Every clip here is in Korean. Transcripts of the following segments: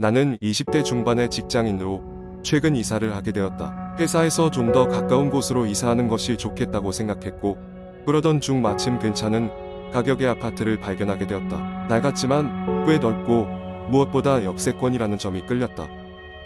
나는 20대 중반의 직장인으로 최근 이사를 하게 되었다. 회사에서 좀 더 가까운 곳으로 이사하는 것이 좋겠다고 생각했고, 그러던 중 마침 괜찮은 가격의 아파트를 발견하게 되었다. 낡았지만 꽤 넓고 무엇보다 역세권이라는 점이 끌렸다.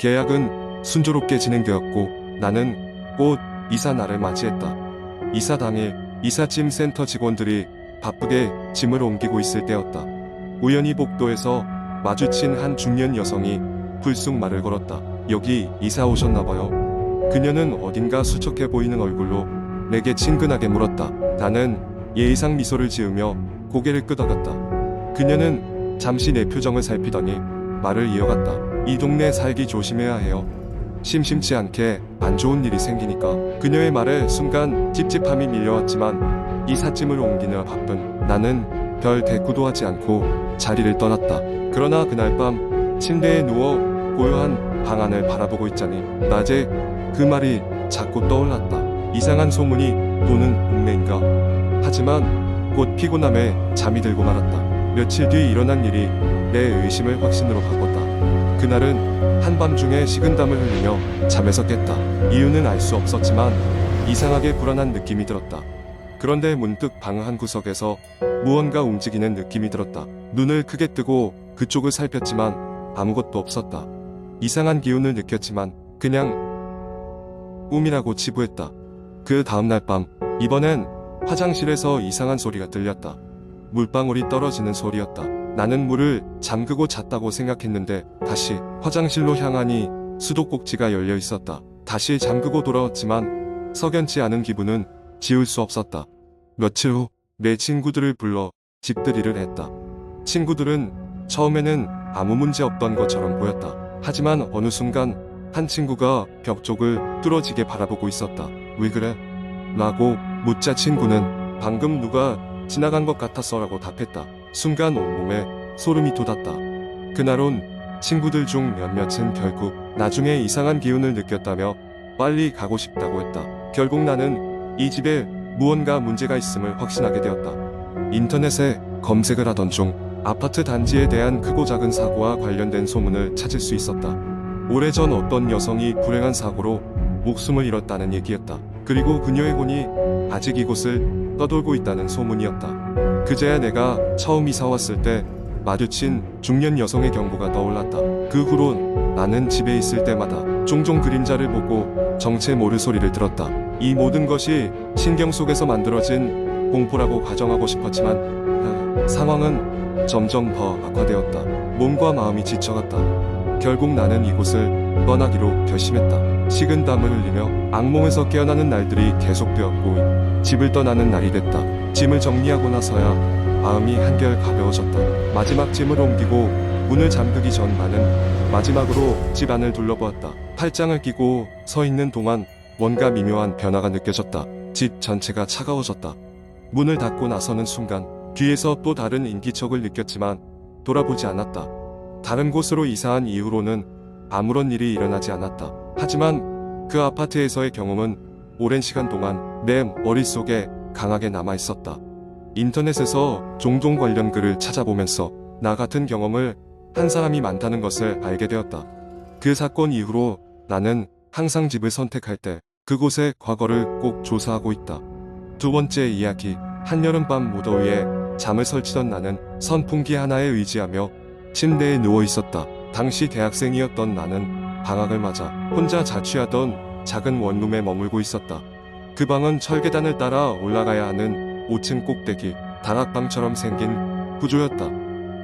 계약은 순조롭게 진행되었고 나는 곧 이사 날을 맞이했다. 이사 당일 이삿짐 센터 직원들이 바쁘게 짐을 옮기고 있을 때였다. 우연히 복도에서 마주친 한 중년 여성이 불쑥 말을 걸었다. 여기 이사 오셨나봐요. 그녀는 어딘가 수척해 보이는 얼굴로 내게 친근하게 물었다. 나는 예의상 미소를 지으며 고개를 끄덕였다. 그녀는 잠시 내 표정을 살피더니 말을 이어갔다. 이 동네 살기 조심해야 해요. 심심치 않게 안 좋은 일이 생기니까. 그녀의 말에 순간 찝찝함이 밀려왔지만 이삿짐을 옮기느라 바쁜 나는 별 대꾸도 하지 않고 자리를 떠났다. 그러나 그날 밤 침대에 누워 고요한 방 안을 바라보고 있자니 낮에 그 말이 자꾸 떠올랐다. 이상한 소문이 도는 동네인가. 하지만 곧 피곤함에 잠이 들고 말았다. 며칠 뒤 일어난 일이 내 의심을 확신으로 바꿨다. 그날은 한밤중에 식은땀을 흘리며 잠에서 깼다. 이유는 알 수 없었지만 이상하게 불안한 느낌이 들었다. 그런데 문득 방 한 구석에서 무언가 움직이는 느낌이 들었다. 눈을 크게 뜨고 그쪽을 살폈지만 아무것도 없었다. 이상한 기운을 느꼈지만 그냥 꿈이라고 치부했다. 그 다음날 밤, 이번엔 화장실에서 이상한 소리가 들렸다. 물방울이 떨어지는 소리였다. 나는 물을 잠그고 잤다고 생각했는데 다시 화장실로 향하니 수도꼭지가 열려 있었다. 다시 잠그고 돌아왔지만 석연치 않은 기분은 지울 수 없었다. 며칠 후 내 친구들을 불러 집들이를 했다. 친구들은 처음에는 아무 문제 없던 것처럼 보였다. 하지만 어느 순간 한 친구가 벽 쪽을 뚫어지게 바라보고 있었다. 왜 그래? 라고 묻자 친구는 방금 누가 지나간 것 같았어 라고 답했다. 순간 온몸에 소름이 돋았다. 그날 온 친구들 중 몇몇은 결국 나중에 이상한 기운을 느꼈다며 빨리 가고 싶다고 했다. 결국 나는 이 집에 무언가 문제가 있음을 확신하게 되었다. 인터넷에 검색을 하던 중 아파트 단지에 대한 크고 작은 사고와 관련된 소문을 찾을 수 있었다. 오래전 어떤 여성이 불행한 사고로 목숨을 잃었다는 얘기였다. 그리고 그녀의 혼이 아직 이곳을 떠돌고 있다는 소문이었다. 그제야 내가 처음 이사 왔을 때 마주친 중년 여성의 경고가 떠올랐다. 그 후론 나는 집에 있을 때마다 종종 그림자를 보고 정체 모를 소리를 들었다. 이 모든 것이 신경 속에서 만들어진 공포라고 가정하고 싶었지만 상황은 점점 더 악화되었다. 몸과 마음이 지쳐갔다. 결국 나는 이곳을 떠나기로 결심했다. 식은땀을 흘리며 악몽에서 깨어나는 날들이 계속되었고 집을 떠나는 날이 됐다. 짐을 정리하고 나서야 마음이 한결 가벼워졌다. 마지막 짐을 옮기고 문을 잠그기 전 나는 마지막으로 집 안을 둘러보았다. 팔짱을 끼고 서 있는 동안 뭔가 미묘한 변화가 느껴졌다. 집 전체가 차가워졌다. 문을 닫고 나서는 순간 뒤에서 또 다른 인기척을 느꼈지만 돌아보지 않았다. 다른 곳으로 이사한 이후로는 아무런 일이 일어나지 않았다. 하지만 그 아파트에서의 경험은 오랜 시간 동안 내 머릿속에 강하게 남아있었다. 인터넷에서 종종 관련 글을 찾아보면서 나 같은 경험을 한 사람이 많다는 것을 알게 되었다. 그 사건 이후로 나는 항상 집을 선택할 때 그곳의 과거를 꼭 조사하고 있다. 두 번째 이야기. 한여름밤 무더위에 잠을 설치던 나는 선풍기 하나에 의지하며 침대에 누워 있었다. 당시 대학생이었던 나는 방학을 맞아 혼자 자취하던 작은 원룸에 머물고 있었다. 그 방은 철계단을 따라 올라가야 하는 5층 꼭대기 다락방처럼 생긴 구조였다.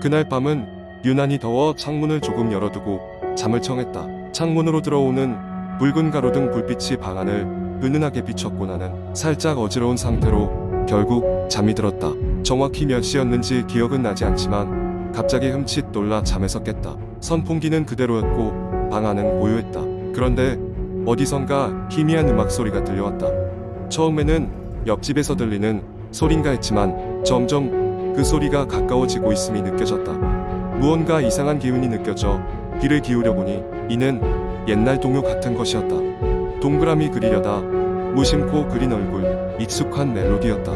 그날 밤은 유난히 더워 창문을 조금 열어두고 잠을 청했다. 창문으로 들어오는 붉은 가로등 불빛이 방 안을 은은하게 비췄고 나는 살짝 어지러운 상태로 결국 잠이 들었다. 정확히 몇 시였는지 기억은 나지 않지만 갑자기 흠칫 놀라 잠에서 깼다. 선풍기는 그대로였고 방 안은 고요했다. 그런데 어디선가 희미한 음악 소리가 들려왔다. 처음에는 옆집에서 들리는 소린가 했지만 점점 그 소리가 가까워지고 있음이 느껴졌다. 무언가 이상한 기운이 느껴져 귀를 기울여 보니 이는 옛날 동요 같은 것이었다. 동그라미 그리려다 무심코 그린 얼굴, 익숙한 멜로디였다.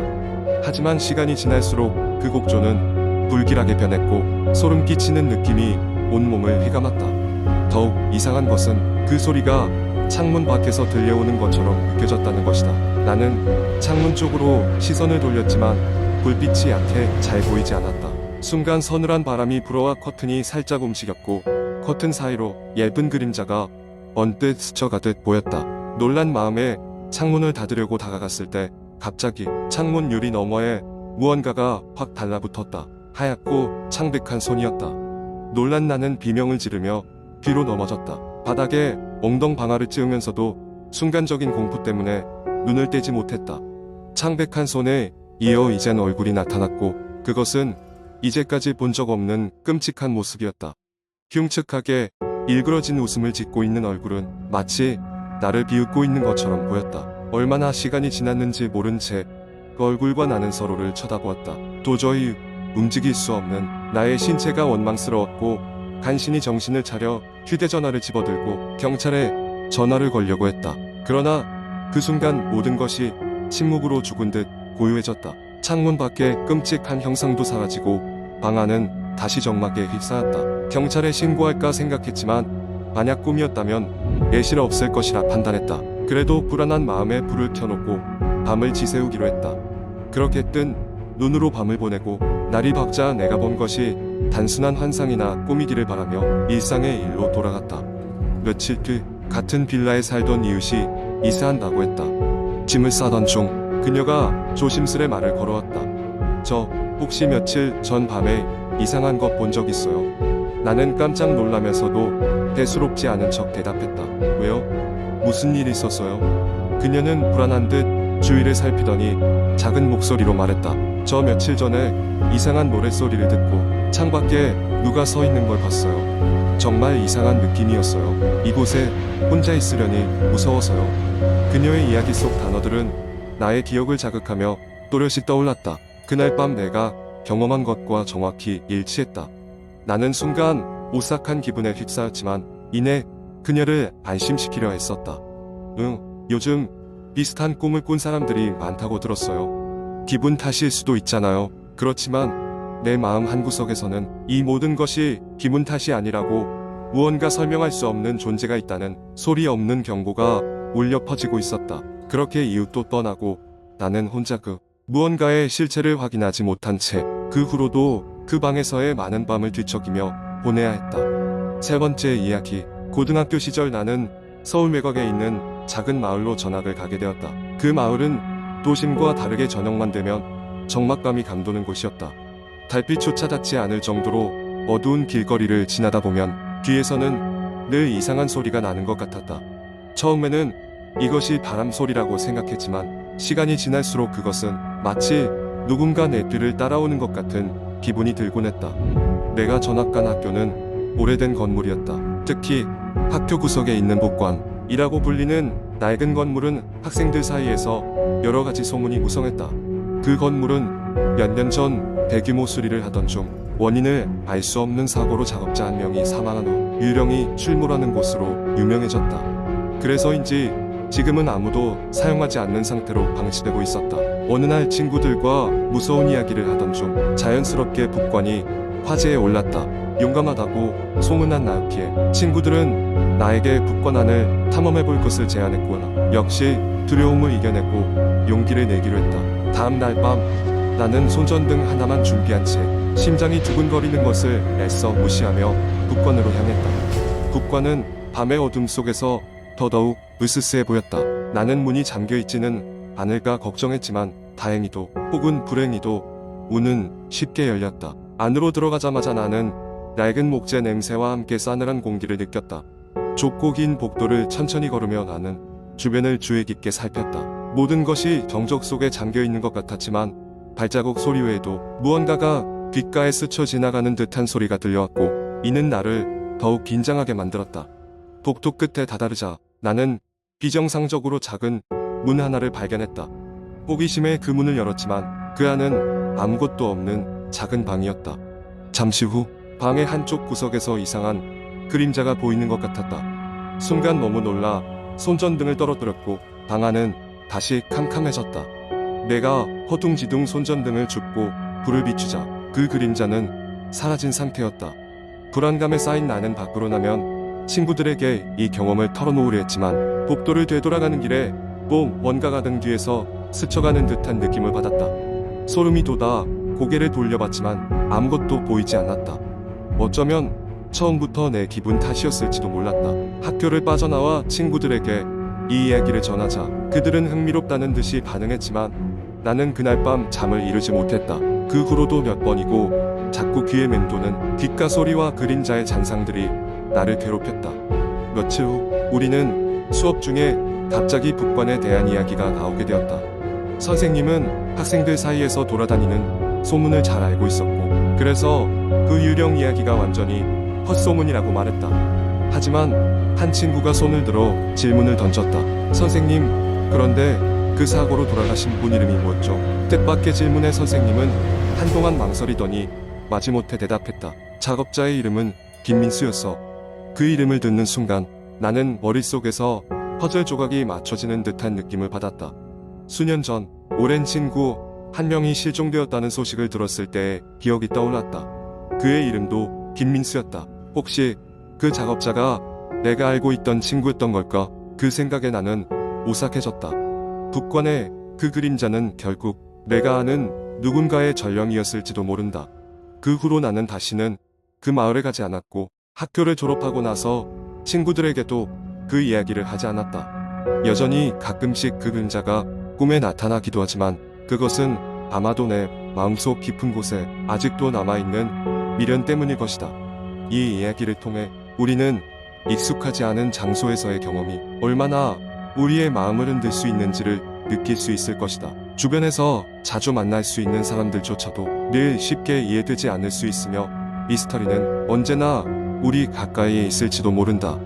하지만 시간이 지날수록 그 곡조는 불길하게 변했고 소름 끼치는 느낌이 온몸을 휘감았다. 더욱 이상한 것은 그 소리가 창문 밖에서 들려오는 것처럼 느껴졌다는 것이다. 나는 창문 쪽으로 시선을 돌렸지만 불빛이 약해 잘 보이지 않았다. 순간 서늘한 바람이 불어와 커튼이 살짝 움직였고 커튼 사이로 얇은 그림자가 언뜻 스쳐가듯 보였다. 놀란 마음에 창문을 닫으려고 다가갔을 때 갑자기 창문 유리 너머에 무언가가 확 달라붙었다. 하얗고 창백한 손이었다. 놀란 나는 비명을 지르며 뒤로 넘어졌다. 바닥에 엉덩방아를 찌우면서도 순간적인 공포 때문에 눈을 떼지 못했다. 창백한 손에 이어 이젠 얼굴이 나타났고 그것은 이제까지 본 적 없는 끔찍한 모습이었다. 흉측하게 일그러진 웃음을 짓고 있는 얼굴은 마치 나를 비웃고 있는 것처럼 보였다. 얼마나 시간이 지났는지 모른 채 그 얼굴과 나는 서로를 쳐다보았다. 도저히 움직일 수 없는 나의 신체가 원망스러웠고 간신히 정신을 차려 휴대전화를 집어들고 경찰에 전화를 걸려고 했다. 그러나 그 순간 모든 것이 침묵으로 죽은 듯 고요해졌다. 창문 밖에 끔찍한 형상도 사라지고 방 안은 다시 적막에 휩싸였다. 경찰에 신고할까 생각했지만 만약 꿈이었다면 애실 없을 것이라 판단했다. 그래도 불안한 마음에 불을 켜놓고 밤을 지새우기로 했다. 그렇게 뜬 눈으로 밤을 보내고 날이 밝자 내가 본 것이 단순한 환상이나 꿈이기를 바라며 일상의 일로 돌아갔다. 며칠 뒤 같은 빌라에 살던 이웃이 이사한다고 했다. 짐을 싸던 중 그녀가 조심스레 말을 걸어왔다. 저 혹시 며칠 전 밤에 이상한 것 본 적 있어요? 나는 깜짝 놀라면서도 대수롭지 않은 척 대답했다. 왜요? 무슨 일 있었어요? 그녀는 불안한 듯 주위를 살피더니 작은 목소리로 말했다. 저 며칠 전에 이상한 노랫소리를 듣고 창밖에 누가 서 있는 걸 봤어요. 정말 이상한 느낌이었어요. 이곳에 혼자 있으려니 무서워서요. 그녀의 이야기 속 단어들은 나의 기억을 자극하며 또렷이 떠올랐다. 그날 밤 내가 경험한 것과 정확히 일치했다. 나는 순간 오싹한 기분에 휩싸였지만 이내 그녀를 안심시키려 했었다. 요즘 비슷한 꿈을 꾼 사람들이 많다고 들었어요. 기분 탓일 수도 있잖아요. 그렇지만 내 마음 한구석에서는 이 모든 것이 기분 탓이 아니라고 무언가 설명할 수 없는 존재가 있다는 소리 없는 경고가 울려 퍼지고 있었다. 그렇게 이웃도 떠나고 나는 혼자 그 무언가의 실체를 확인하지 못한 채 그 후로도 그 방에서의 많은 밤을 뒤척이며 보내야 했다. 세 번째 이야기. 고등학교 시절 나는 서울 외곽에 있는 작은 마을로 전학을 가게 되었다. 그 마을은 도심과 다르게 저녁만 되면 적막감이 감도는 곳이었다. 달빛조차 닿지 않을 정도로 어두운 길거리를 지나다 보면 뒤에서는 늘 이상한 소리가 나는 것 같았다. 처음에는 이것이 바람 소리라고 생각했지만 시간이 지날수록 그것은 마치 누군가 내 뒤를 따라오는 것 같은 기분이 들곤 했다. 내가 전학 간 학교는 오래된 건물이었다. 특히 학교 구석에 있는 복관이라고 불리는 낡은 건물은 학생들 사이에서 여러 가지 소문이 무성했다. 그 건물은 몇 년 전 대규모 수리를 하던 중 원인을 알 수 없는 사고로 작업자 한 명이 사망한 후 유령이 출몰하는 곳으로 유명해졌다. 그래서인지 지금은 아무도 사용하지 않는 상태로 방치되고 있었다. 어느 날 친구들과 무서운 이야기를 하던 중 자연스럽게 복관이 화제에 올랐다. 용감하다고 소문난 나였기에 친구들은 나에게 복관 안을 탐험해볼 것을 제안했고 역시 두려움을 이겨내고 용기를 내기로 했다. 다음 날 밤 나는 손전등 하나만 준비한 채 심장이 두근거리는 것을 애써 무시하며 북관으로 향했다. 북관은 밤의 어둠 속에서 더더욱 으스스해 보였다. 나는 문이 잠겨있지는 않을까 걱정했지만 다행히도 혹은 불행히도 문은 쉽게 열렸다. 안으로 들어가자마자 나는 낡은 목재 냄새와 함께 싸늘한 공기를 느꼈다. 좁고 긴 복도를 천천히 걸으며 나는 주변을 주의 깊게 살폈다. 모든 것이 정적 속에 잠겨있는 것 같았지만 발자국 소리 외에도 무언가가 귓가에 스쳐 지나가는 듯한 소리가 들려왔고 이는 나를 더욱 긴장하게 만들었다. 복도 끝에 다다르자 나는 비정상적으로 작은 문 하나를 발견했다. 호기심에 그 문을 열었지만 그 안은 아무것도 없는 작은 방이었다. 잠시 후 방의 한쪽 구석에서 이상한 그림자가 보이는 것 같았다. 순간 너무 놀라 손전등을 떨어뜨렸고 방 안은 다시 캄캄해졌다. 내가 허둥지둥 손전등을 줍고 불을 비추자 그 그림자는 사라진 상태였다. 불안감에 쌓인 나는 밖으로 나면 친구들에게 이 경험을 털어놓으려 했지만 복도를 되돌아가는 길에 뭔가가 등 뒤에서 스쳐가는 듯한 느낌을 받았다. 소름이 돋아 고개를 돌려봤지만 아무것도 보이지 않았다. 어쩌면 처음부터 내 기분 탓이었을지도 몰랐다. 학교를 빠져나와 친구들에게 이 이야기를 전하자 그들은 흥미롭다는 듯이 반응했지만 나는 그날 밤 잠을 이루지 못했다. 그 후로도 몇 번이고 자꾸 귀에 맴도는 귓가소리와 그림자의 잔상들이 나를 괴롭혔다. 며칠 후 우리는 수업 중에 갑자기 북관에 대한 이야기가 나오게 되었다. 선생님은 학생들 사이에서 돌아다니는 소문을 잘 알고 있었고 그래서 그 유령 이야기가 완전히 헛소문이라고 말했다. 하지만 한 친구가 손을 들어 질문을 던졌다. 선생님, 그런데 그 사고로 돌아가신 분 이름이 뭐였죠? 뜻밖의 질문에 선생님은 한동안 망설이더니 마지못해 대답했다. 작업자의 이름은 김민수였어. 그 이름을 듣는 순간 나는 머릿속에서 퍼즐 조각이 맞춰지는 듯한 느낌을 받았다. 수년 전 오랜 친구 한 명이 실종되었다는 소식을 들었을 때의 기억이 떠올랐다. 그의 이름도 김민수였다. 혹시 그 작업자가 내가 알고 있던 친구였던 걸까? 그 생각에 나는 오싹해졌다. 북관의 그 그림자는 결국 내가 아는 누군가의 전령이었을지도 모른다. 그 후로 나는 다시는 그 마을에 가지 않았고 학교를 졸업하고 나서 친구들에게도 그 이야기를 하지 않았다. 여전히 가끔씩 그 그림자가 꿈에 나타나기도 하지만 그것은 아마도 내 마음속 깊은 곳에 아직도 남아있는 미련 때문일 것이다. 이 이야기를 통해 우리는 익숙하지 않은 장소에서의 경험이 얼마나 우리의 마음을 흔들 수 있는지를 느낄 수 있을 것이다. 주변에서 자주 만날 수 있는 사람들조차도 늘 쉽게 이해되지 않을 수 있으며 미스터리는 언제나 우리 가까이에 있을지도 모른다.